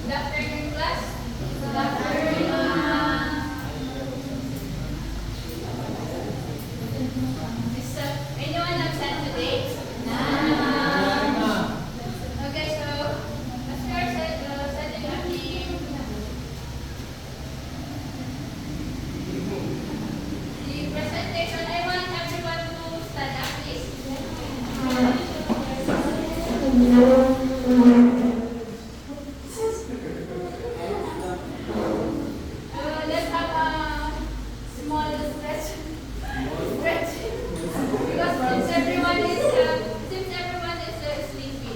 Good afternoon, class. Good afternoon. Is anyone absent today? No. Okay, so as we are setting up the presentation, I want everyone to stand up, please. Let's have a small stretch. Because since everyone is sleepy.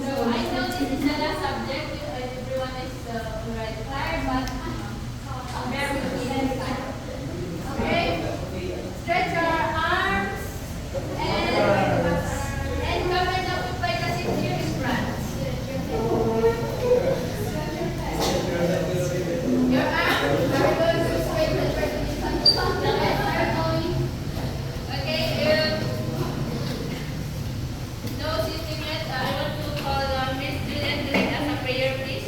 So I know this is the last subject. Everyone is already tired, but bear with me next time. Okay? Stretch your arms and cover the foot by the seat here in front. Your arms are going to straight the person. The legs are going. Okay, no sitting yet. I want to call Miss Jill and Greg as a prayer, please.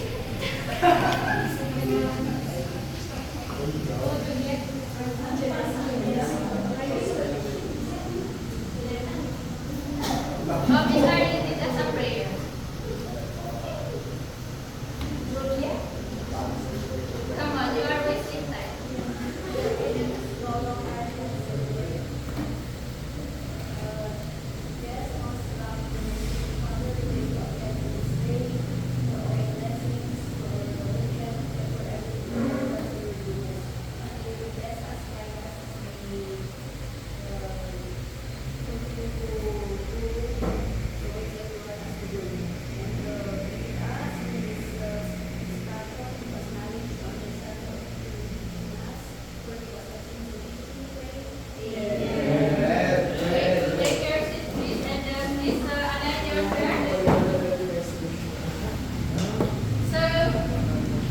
Miss Arlyn, lead us a prayer. Come on, you are wasting time. Take your seat, please, and please align your prayer. So,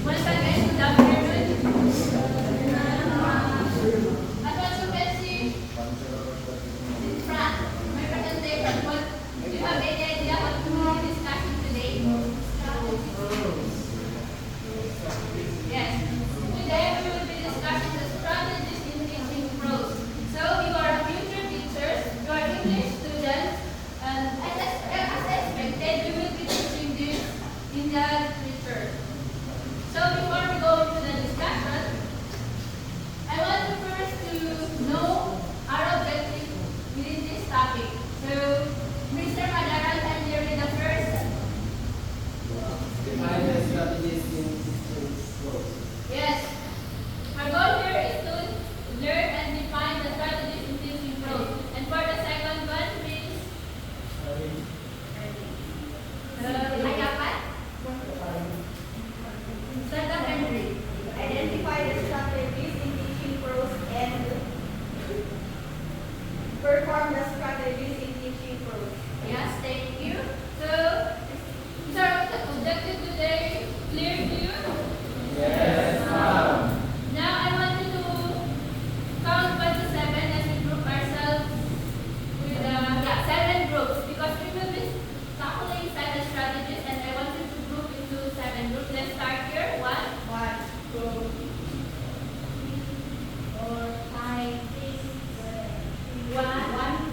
once again, good afternoon. As what you can see in front, my presentation, do you have any idea what we will be discussing today? Yes. Today we will be discussing the strategies in teaching prose. So you are future teachers, you are English students, and as expected, you will be teaching this in the future. So before we go into the discussion, I want you first to know our objective within this topic. So, Mr. Madaran, can you read the first? Define the strategies in teaching prose. Yes. Our goal here is to learn and define the strategies in teaching prose. And for the second one, please. Ay, apat? Stand up and read. Identify the strategies in teaching prose and perform the strategies in teaching prose. Yes, thank you. So, is our objective today clear to you? Yes, ma'am. Now I want you to count 1 to 7 as we group ourselves with 7 groups because we will be tackling 7 strategies and I want you to group into 7 groups. Let's start here. 1, 1, 2, 4, 5, 6, 7, 1, 5,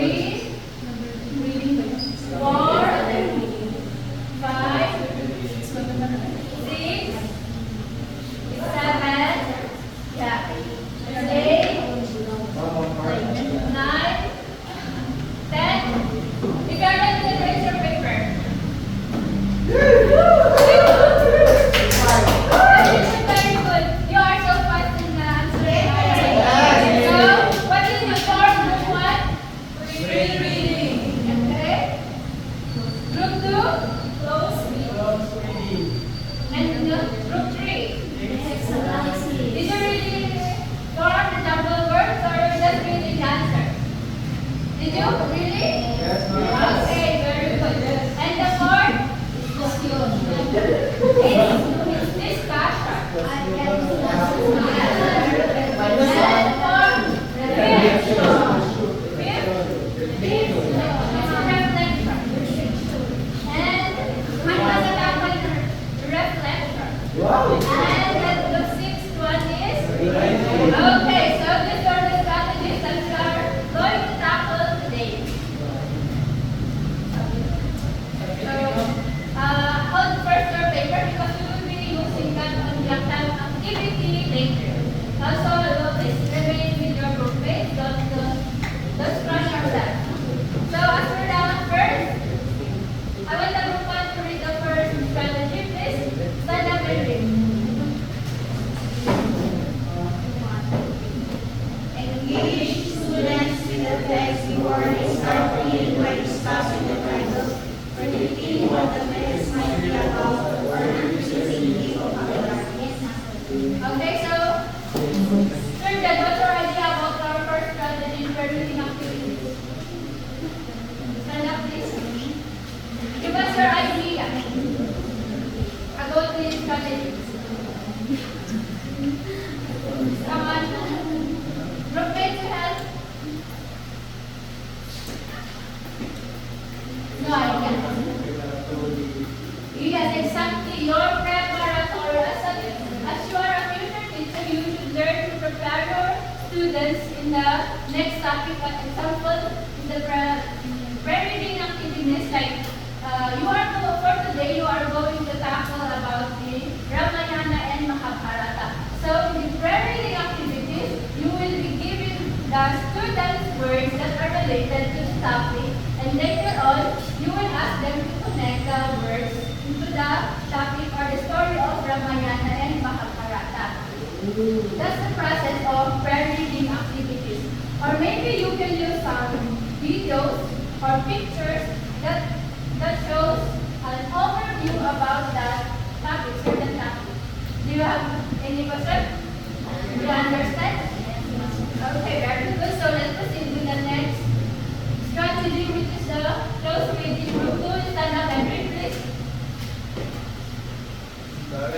3, 4, 5, 6, 7, yeah, 8, 9, 10. If you are ready, then raise your paper. Very good. You are so fast in the answering. So, what is your course? Group 1? Reading. Okay. Group 2? Close reading. And group 3? Did you really form the jumble words or just reading the answer? Did you? Really? Yes, ma'am. Okay, very good. And the fourth? It's discussion. And fourth? Fifth? It's reflection. And reflection. And the sixth one is? Okay, so these are the strategies that we are going to tackle today. So, hold first your paper because we will be using that on the activity later. Also, please remain with your group mates. Don't crush yourself. So, as for now, first, I want the group 1 to read the first strategy. Please stand up and read. Engage students with the text you already start reading by discussing the title, predicting what the text might be about, or using the vocabulary. Okay, so, student, what's your idea about our first strategy for reading activities? Stand up, please. Give us your idea about these strategies. Come on. Group mates to help. No idea. Yes, exactly. Your preparatory. As you are a future teacher, you should learn to prepare your students in the next topic. For example, in the pre-reading activities, like for today, you are going to tackle about the Ramayana and Mahabharata. So, in the pre-reading activities, you will be giving the students words that are related to the topic, and later on, you will ask them to connect the words into the topic or the story of Ramayana and Mahabharata. That's the process of pre-reading activities. Or maybe you can use some videos or pictures that shows an overview about that topic, certain topic. Do you have any question? Do you understand? Okay, very good. So let's proceed with the next strategy, which is the close reading. Group 2, stand up and read, please.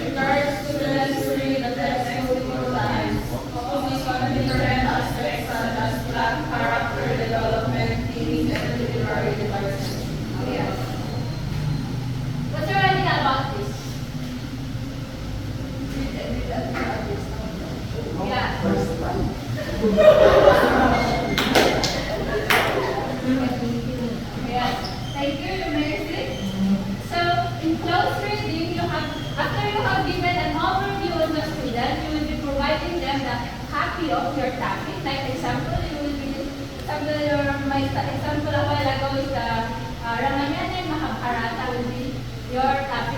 Encourage students to read the text multiple times, focusing on different aspects such as plot, character development, themes, and literary devices. Yes. What's your idea about this? Yeah. Yes. Thank you, Mercy. So, in close reading, after you have given an overview on the student, you will be providing them the copy of your topic. Like example, my example a while ago is the Ramayana and Mahabharata will be your topic.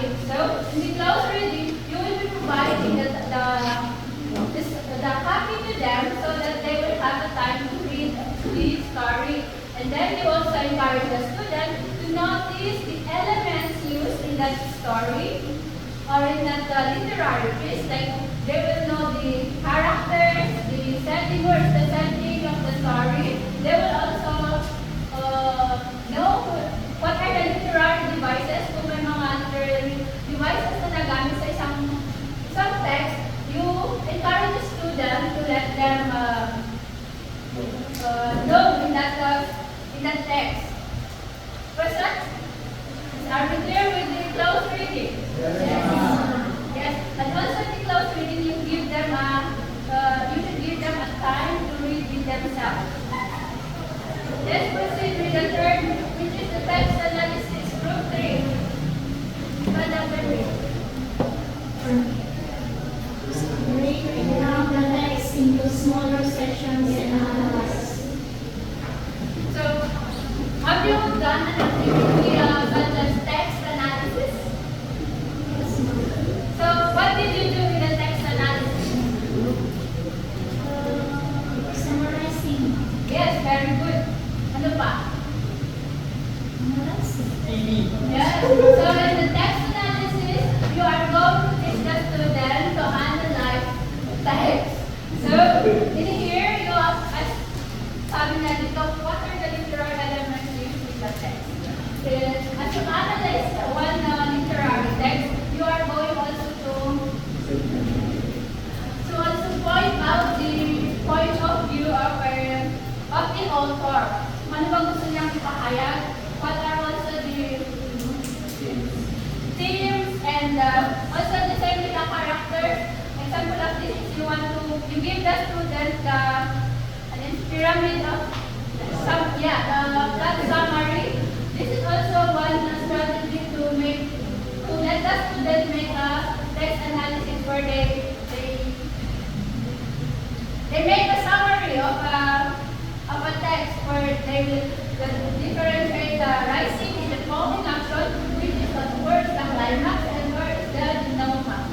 require the student to notice the elements used in that story or in that literary piece. Like they will know the characters, the setting words, the setting of the story. They will also know what are the literary devices. Kung may mga literary devices na nagamit sa isang text, you encourage the student to let them know in that text. Question? Are we clear with the close reading? Yes. And also the close reading, you give them you should give them a time to read it themselves. Let's proceed with the third, which is the text analysis, group 3. Madam Berry. Break down the text into smaller sections and analyze. So, have you done an activity such as text analysis? So, what did you do with the text analysis? Summarizing. Yes, very good. Ano pa? Yes. So, in the text analysis, you are going to teach the student to analyze text. So, in here, you as sabi na dito, what are the literary elements used in the text? As you analyze one literary text, you are going also to also point out the point of view of the author. Ano ba gusto niyang ipahayag? What are also the themes and also the same with the characters? Example of this is you give the student an pyramid of that summary. This is also one strategy to let the student make a text analysis where they make a summary of a text where they will differentiate the rising and the falling action, which is the words, the climax, and where is the denouement.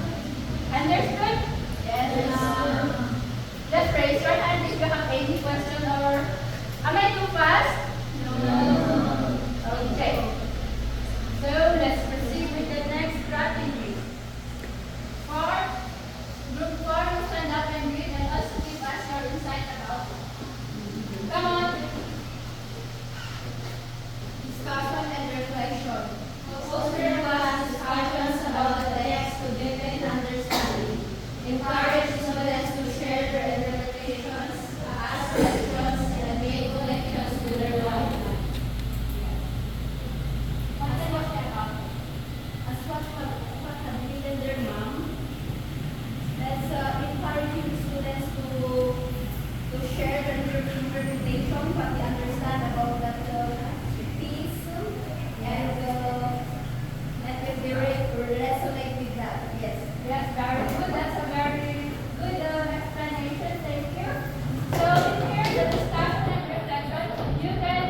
Understood? Yes. Just raise your hand if you have any question or am I too fast? No. Okay. So let's proceed with the next strategy. For group 4, you stand up and read and also give us your insight about it. Come on. Discussion and reflection. Foster class discussions about the text to deepen understanding. Encourage students to share their interpretations, ask questions, and make connections to their life. What I was about? As what have written their mom. Let's encouraging students to share their interpretation, what they understand about that piece, and let them resonate with that. Yes. Yes, very good. That's a very good explanation. Thank you. So in here, the discussion and reflection, you can,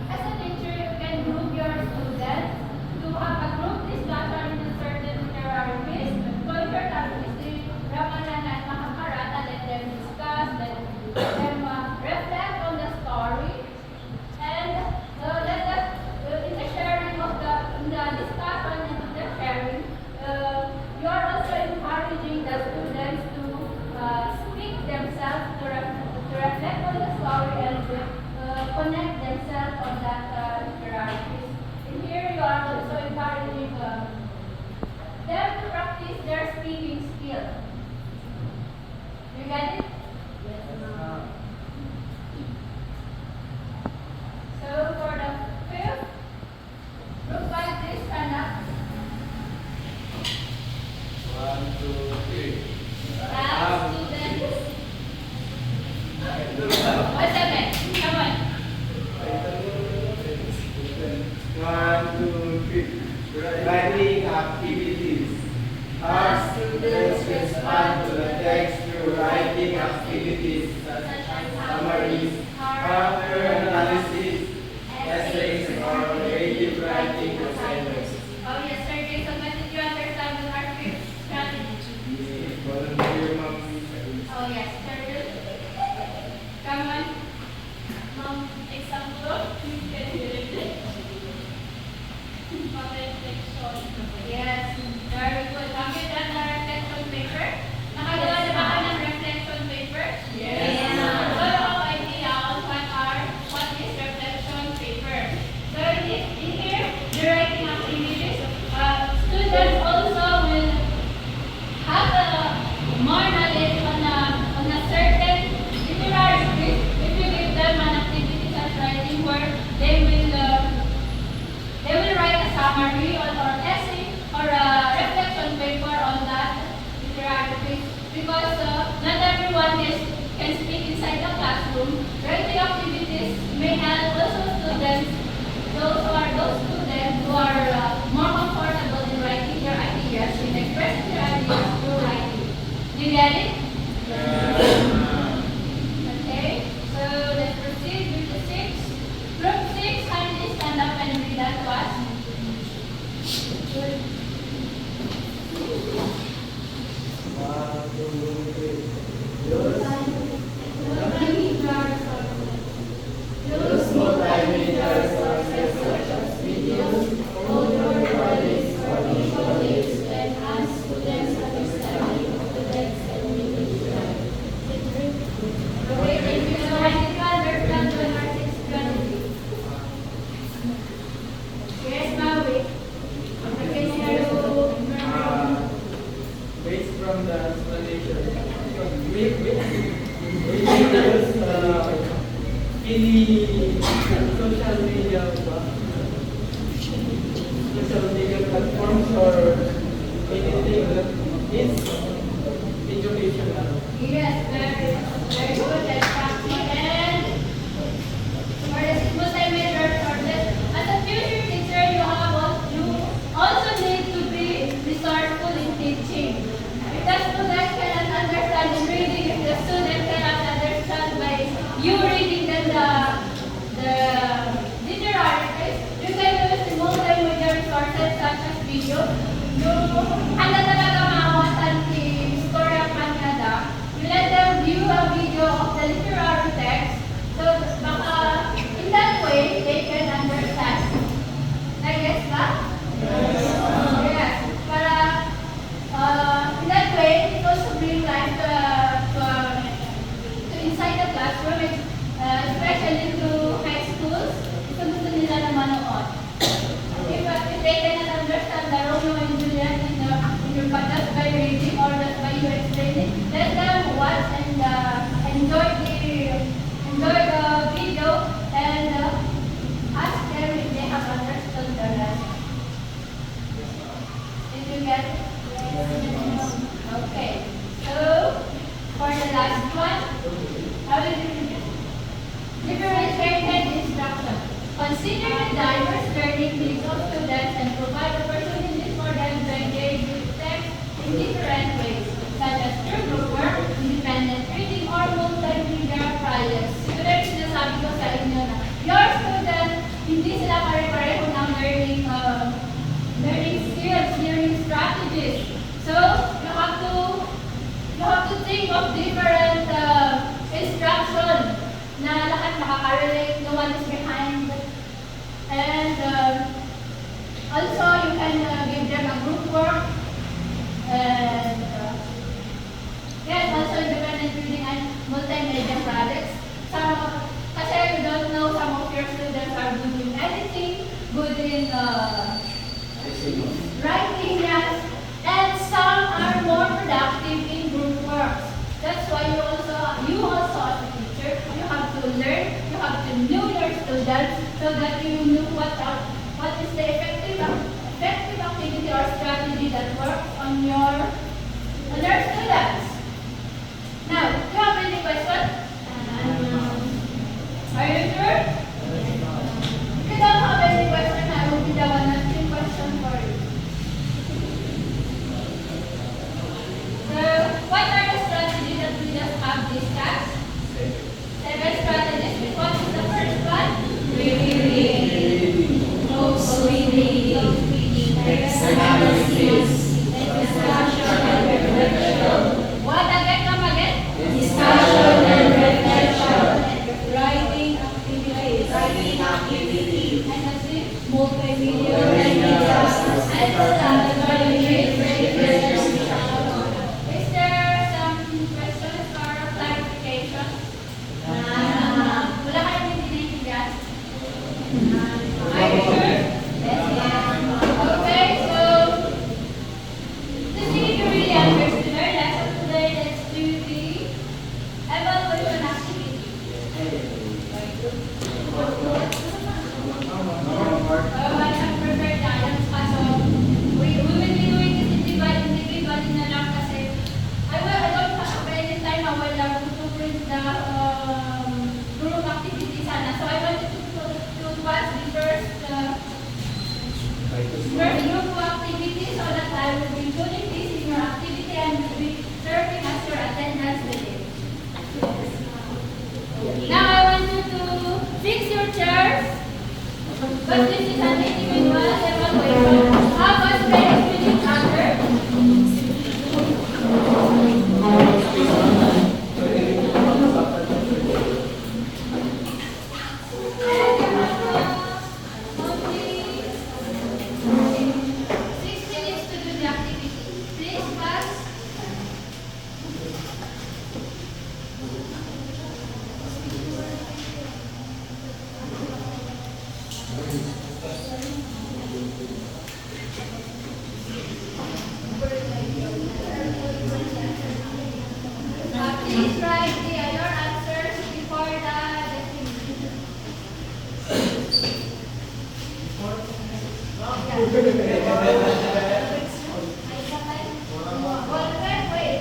as a teacher, you can group your students to have a group discussion in a certain literary piece. So if your topic is the Banganan and Mahabharata, let them discuss, let them reflect on the story, and in the sharing of in the discussion and in the sharing, you are also encouraging the students to speak themselves, to reflect on the story and connect themselves on that literary piece. In here, you are also encouraging them to practice their speaking skill. You get it? So for the fifth, group 5, please stand up. 1, 2, 3. Class, students. 1 second. Come on. 1, 2, 3. Writing activities. Our students respond to the text through writing activities. summary or essay or a reflection paper on that literary piece because not everyone can speak inside the classroom. Writing activities may help also students, those students who are more comfortable in writing their ideas, in expressing their ideas through writing. Do you get it? Okay, so let's proceed with the 6. Group 6, kindly stand up and read that to us. Good. 1, 2, 3. Use multimedia sources such as videos, audio recordings, or visual aids to enhance students' understanding of the text and reading. Okay, thank you. So I think you understand the narrative strategy. Yes, Maui. I can hear you. Based from the explanation, we use any social media platforms or anything that is educational. Yes, very good. That's practical. And for the multimedia sources, as a future teacher, you also need to be resourceful in teaching. If the student cannot understand in reading, if the student cannot understand by you reading the literary text, you can use the multimedia resources such as video. Handa talaga maawasan the story of Canada. You let them view a video of the literary text, so baka in that way they can understand. I guess ba? Yes. Para in that way it also bring life to inside the classroom, especially to high schools. Ito gusto nila na manood. If they cannot understand the Romeo and Juliet in your just by reading or just by you explaining, let them watch and enjoy the video and ask them if they have understood the rest. Did you get it? Okay. So for the last one, how did you do it? Differentiated instruction. Consider the diverse learning needs of students and provide opportunities for them to engage with text in different ways, such as through group work, independent reading, or multimedia projects. Tulad yung sinasabi ko sa inyo na your students, hindi sila pare-pareho ng learning skills, learning strategies. So you have to think of different instruction na lahat nakaka-relate, no one is behind. And also you can give them a group work. And yes, also independent reading and multimedia projects. Kasi you don't know, some of your students are good in editing, good in writing, yes, and some are more productive in group works. That's why you also as a teacher, you have to learn, you have to know your students so that you know what is the effective activity or strategy that works on your students. Now, do you have any questions? Are you sure? If you don't have any question, I will be the one asking question for you. So, what are the strategies that we just have discussed? 7 strategies. What is the first one? Reading, close reading, text analysis, discussion and reflection. What again? Come again? Discussion and reflection. Writing activities. And that's it. Multimedia Is there some questions or clarification? Wala kayong naiintindihan? Are you sure? Okay, so to see if you really understood our lesson today, let's do the evaluation activity. I have prepared items as But this is an individual evaluation. How much parents with each other? Only 6 minutes to do the activity. Please, class. Please write your answers before the definition. Ballpen, wait.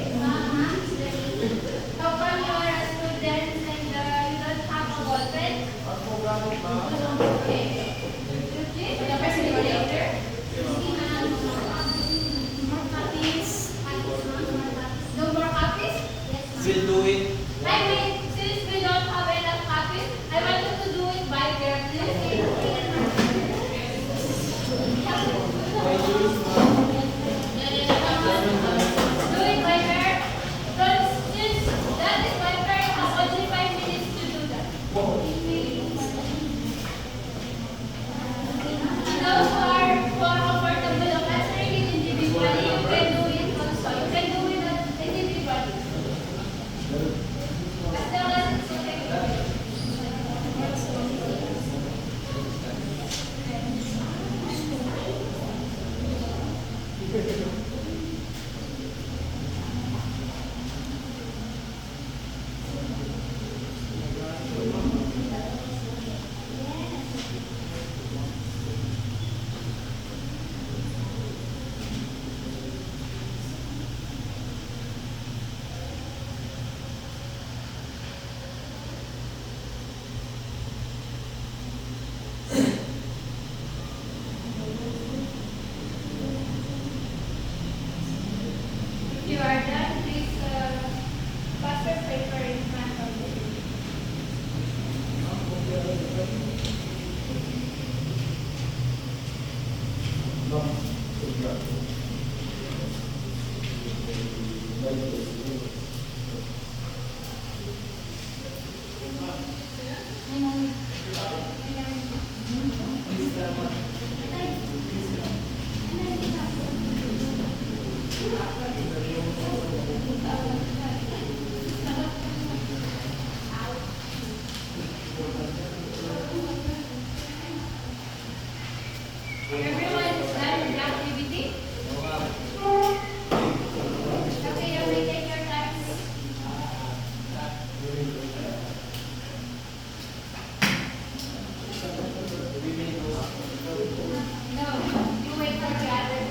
How come you are a student and you don't have a ballpen? Okay. You please read later. More copies. No more copies? We'll do it. I mean, since we don't have enough copies, I want you to do it by pair, please. Do it by pair. Since that is by pair, you have only 5 minutes to do that. Those who are comfortable of answering it individually, you can do it also. You can do it individually. As long as it's okay. If you are done, please pass your paper in front of you. Everyone is done with the activity? Okay, you may take your time. No, you wait for the other.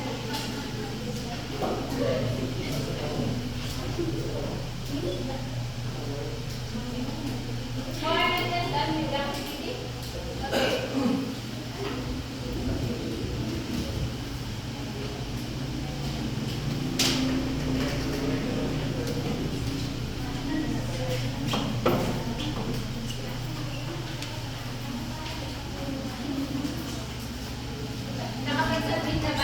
More than done with the activity? Okay. Nakapag-submit na ba